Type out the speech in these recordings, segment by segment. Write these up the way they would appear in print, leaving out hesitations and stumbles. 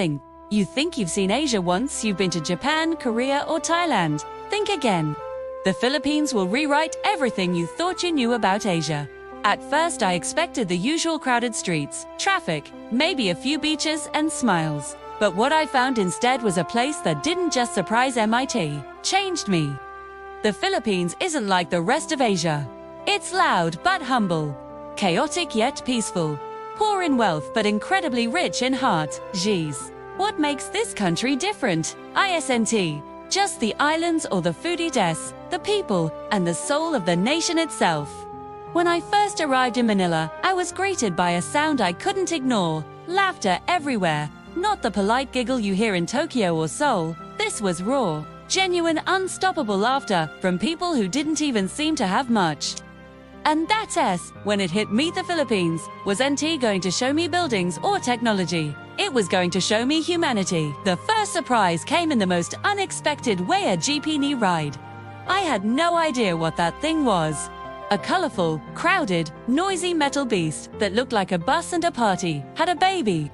nothing. You think you've seen Asia once you've been to Japan, Korea, or Thailand. Think again. The Philippines will rewrite everything you thought you knew about Asia. At first, I expected the usual crowded streets, traffic, maybe a few beaches and smiles. But what I found instead was a place that didn't just surprise MIT, changed me. The Philippines isn't like the rest of Asia. It's loud but humble, chaotic yet peaceful, poor in wealth but incredibly rich in heart. Geez, what makes this country different? ISNT, just the islands or the foodie des, the people, and the soul of the nation itself. When I first arrived in Manila, I was greeted by a sound I couldn't ignore, laughter everywhere. Not the polite giggle you hear in Tokyo or Seoul. This was raw, genuine, unstoppable laughter from people who didn't even seem to have much. And that's when it hit me. The Philippines was NT going to show me buildings or technology. It was going to show me humanity. The first surprise came in the most unexpected way: a jeepney ride. I had no idea what that thing was. A colorful, crowded, noisy metal beast that looked like a bus and a party had a baby.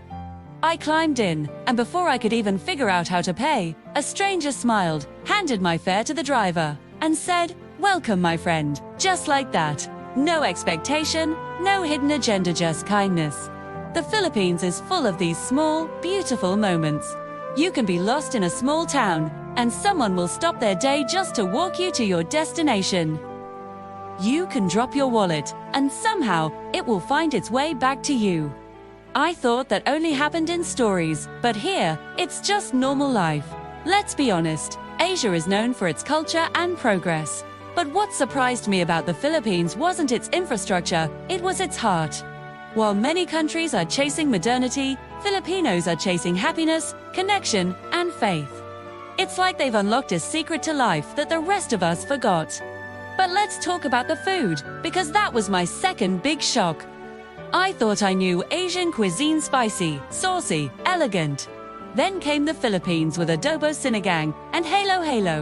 I climbed in, and before I could even figure out how to pay, a stranger smiled, handed my fare to the driver, and said, "Welcome, my friend," just like that. No expectation, no hidden agenda, just kindness. The Philippines is full of these small, beautiful moments. You can be lost in a small town, and someone will stop their day just to walk you to your destination. You can drop your wallet, and somehow it will find its way back to you. I thought that only happened in stories, but here, it's just normal life. Let's be honest, Asia is known for its culture and progress. But what surprised me about the Philippines wasn't its infrastructure, it was its heart. While many countries are chasing modernity, Filipinos are chasing happiness, connection, and faith. It's like they've unlocked a secret to life that the rest of us forgot. But let's talk about the food, because that was my second big shock. I thought I knew Asian cuisine: spicy, saucy, elegant. Then came the Philippines with adobo, sinigang, and halo halo.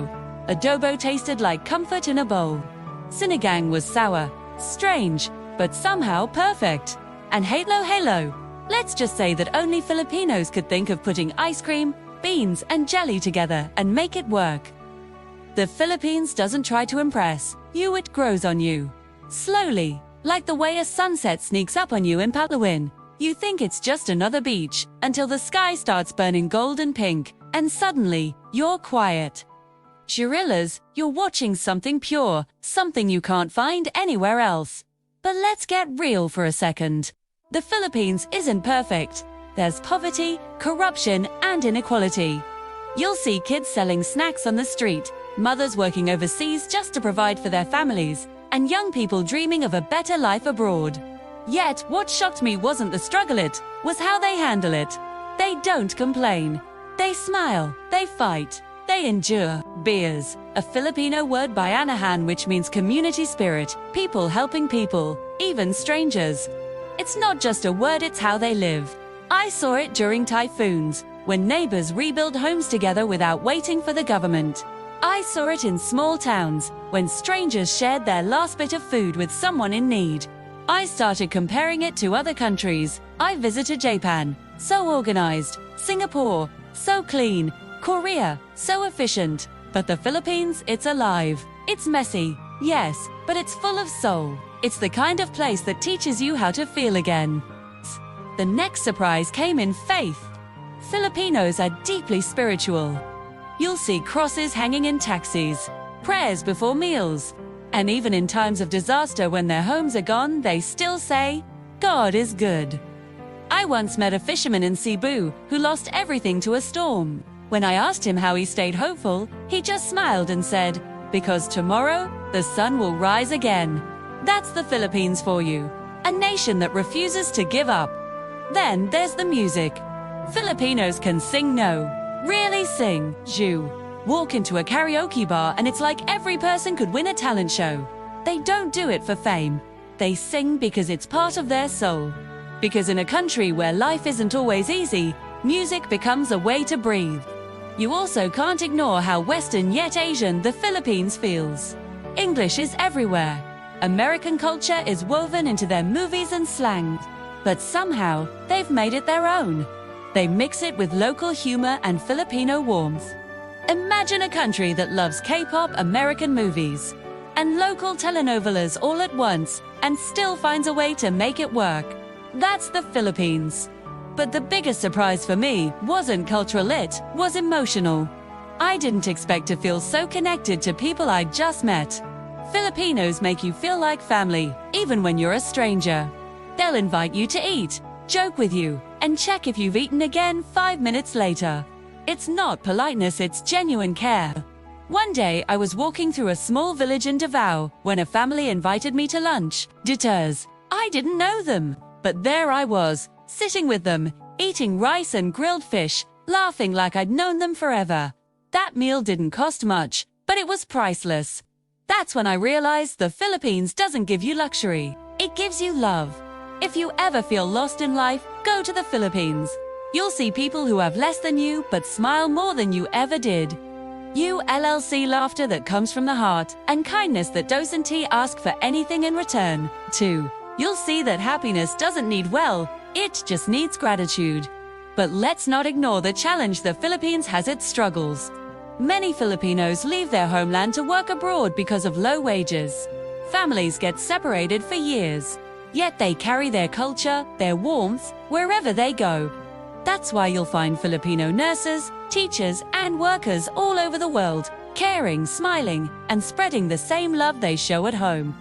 Adobo tasted like comfort in a bowl. Sinigang was sour, strange, but somehow perfect. And halo halo, let's just say that only Filipinos could think of putting ice cream, beans, and jelly together and make it work. The Philippines doesn't try to impress you, it grows on you. Slowly. Like the way a sunset sneaks up on you in Palawan. You think it's just another beach, until the sky starts burning gold and pink, and suddenly, you're quiet. Gorillas, you're watching something pure, something you can't find anywhere else. But let's get real for a second. The Philippines isn't perfect. There's poverty, corruption, and inequality. You'll see kids selling snacks on the street, mothers working overseas just to provide for their families, and young people dreaming of a better life abroad. Yet, what shocked me wasn't the struggle, it was how they handle it. They don't complain. They smile, they fight, they endure. Beers, a Filipino word by Anahan which means community spirit, people helping people, even strangers. It's not just a word, it's how they live. I saw it during typhoons, when neighbors rebuild homes together without waiting for the government. I saw it in small towns, when strangers shared their last bit of food with someone in need. I started comparing it to other countries. I visited Japan, so organized, Singapore, so clean, Korea, so efficient. But the Philippines, it's alive. It's messy, yes, but it's full of soul. It's the kind of place that teaches you how to feel again. The next surprise came in faith. Filipinos are deeply spiritual. You'll see crosses hanging in taxis, prayers before meals, and even in times of disaster when their homes are gone, they still say, "God is good." I once met a fisherman in Cebu who lost everything to a storm. When I asked him how he stayed hopeful, he just smiled and said, "Because tomorrow, the sun will rise again." That's the Philippines for you, a nation that refuses to give up. Then there's the music. Filipinos can sing, really sing. You walk into a karaoke bar and it's like every person could win a talent show. They don't do it for fame. They sing because it's part of their soul. Because in a country where life isn't always easy, music becomes a way to breathe. You also can't ignore how Western yet Asian the Philippines feels. English is everywhere. American culture is woven into their movies and slang. But somehow, they've made it their own. They mix it with local humor and Filipino warmth. Imagine a country that loves K-pop, American movies, and local telenovelas all at once, and still finds a way to make it work. That's the Philippines. But the biggest surprise for me wasn't cultural, it was emotional. I didn't expect to feel so connected to people I'd just met. Filipinos make you feel like family, even when you're a stranger. They'll invite you to eat, joke with you, and check if you've eaten again 5 minutes later. It's not politeness, it's genuine care. One day, I was walking through a small village in Davao when a family invited me to lunch. Diters. I didn't know them, but there I was, sitting with them, eating rice and grilled fish, laughing like I'd known them forever. That meal didn't cost much, but it was priceless. That's when I realized the Philippines doesn't give you luxury, it gives you love. If you ever feel lost in life, go to the Philippines. You'll see people who have less than you but smile more than you ever did. ULLC laughter that comes from the heart, and kindness that doesn't ask for anything in return. 2. You'll see that happiness doesn't need it just needs gratitude. But let's not ignore the challenge the Philippines has its struggles. Many Filipinos leave their homeland to work abroad because of low wages. Families get separated for years, yet they carry their culture, their warmth, wherever they go. That's why you'll find Filipino nurses, teachers, and workers all over the world, caring, smiling, and spreading the same love they show at home.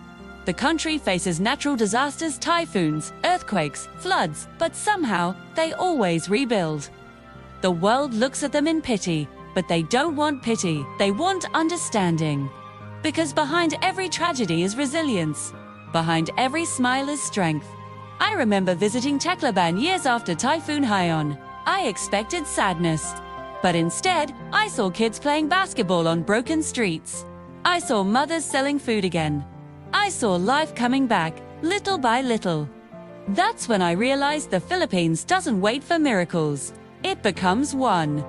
The country faces natural disasters, typhoons, earthquakes, floods, but somehow they always rebuild. The world looks at them in pity, but they don't want pity, they want understanding. Because behind every tragedy is resilience. Behind every smile is strength. I remember visiting Tacloban years after Typhoon Haiyan. I expected sadness. But instead, I saw kids playing basketball on broken streets. I saw mothers selling food again. I saw life coming back, little by little. That's when I realized the Philippines doesn't wait for miracles. It becomes one.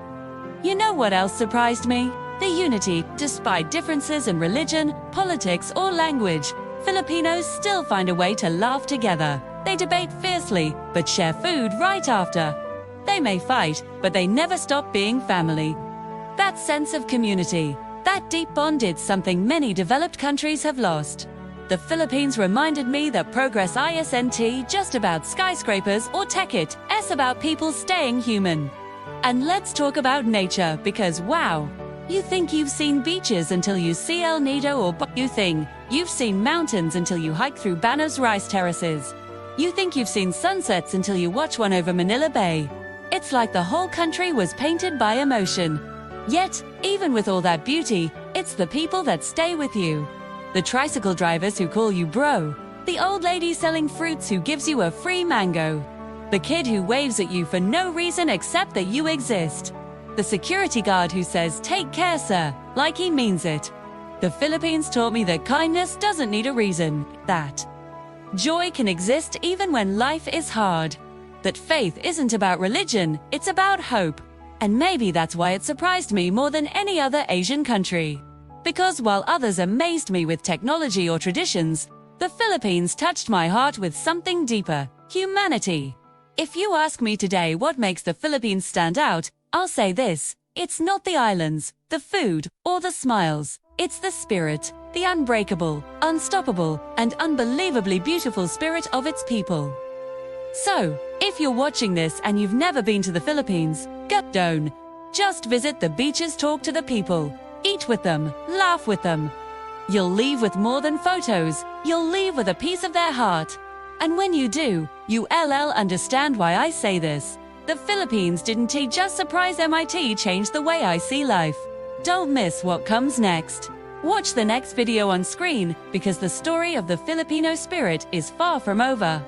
You know what else surprised me? The unity. Despite differences in religion, politics, or language, Filipinos still find a way to laugh together. They debate fiercely, but share food right after. They may fight, but they never stop being family. That sense of community, that deep bond, it's something many developed countries have lost. The Philippines reminded me that progress isn't just about skyscrapers or tech, it's about people staying human. And let's talk about nature, because wow, you think you've seen beaches until you see El Nido, or you think you've seen mountains until you hike through Banos rice terraces. You think you've seen sunsets until you watch one over Manila Bay. It's like the whole country was painted by emotion. Yet, even with all that beauty, it's the people that stay with you. The tricycle drivers who call you bro. The old lady selling fruits who gives you a free mango. The kid who waves at you for no reason except that you exist. The security guard who says, "Take care, sir," like he means it. The Philippines taught me that kindness doesn't need a reason, that joy can exist even when life is hard, that faith isn't about religion, it's about hope. And maybe that's why it surprised me more than any other Asian country. Because while others amazed me with technology or traditions, the Philippines touched my heart with something deeper: humanity. If you ask me today what makes the Philippines stand out, I'll say this: it's not the islands, the food, or the smiles. It's the spirit, the unbreakable, unstoppable, and unbelievably beautiful spirit of its people. So, if you're watching this and you've never been to the Philippines, don't. Just visit the beaches, talk to the people, eat with them, laugh with them. You'll leave with more than photos, you'll leave with a piece of their heart. And when you do, you'll understand why I say this. The Philippines didn't just surprise MIT, changed the way I see life. Don't miss what comes next. Watch the next video on screen, because the story of the Filipino spirit is far from over.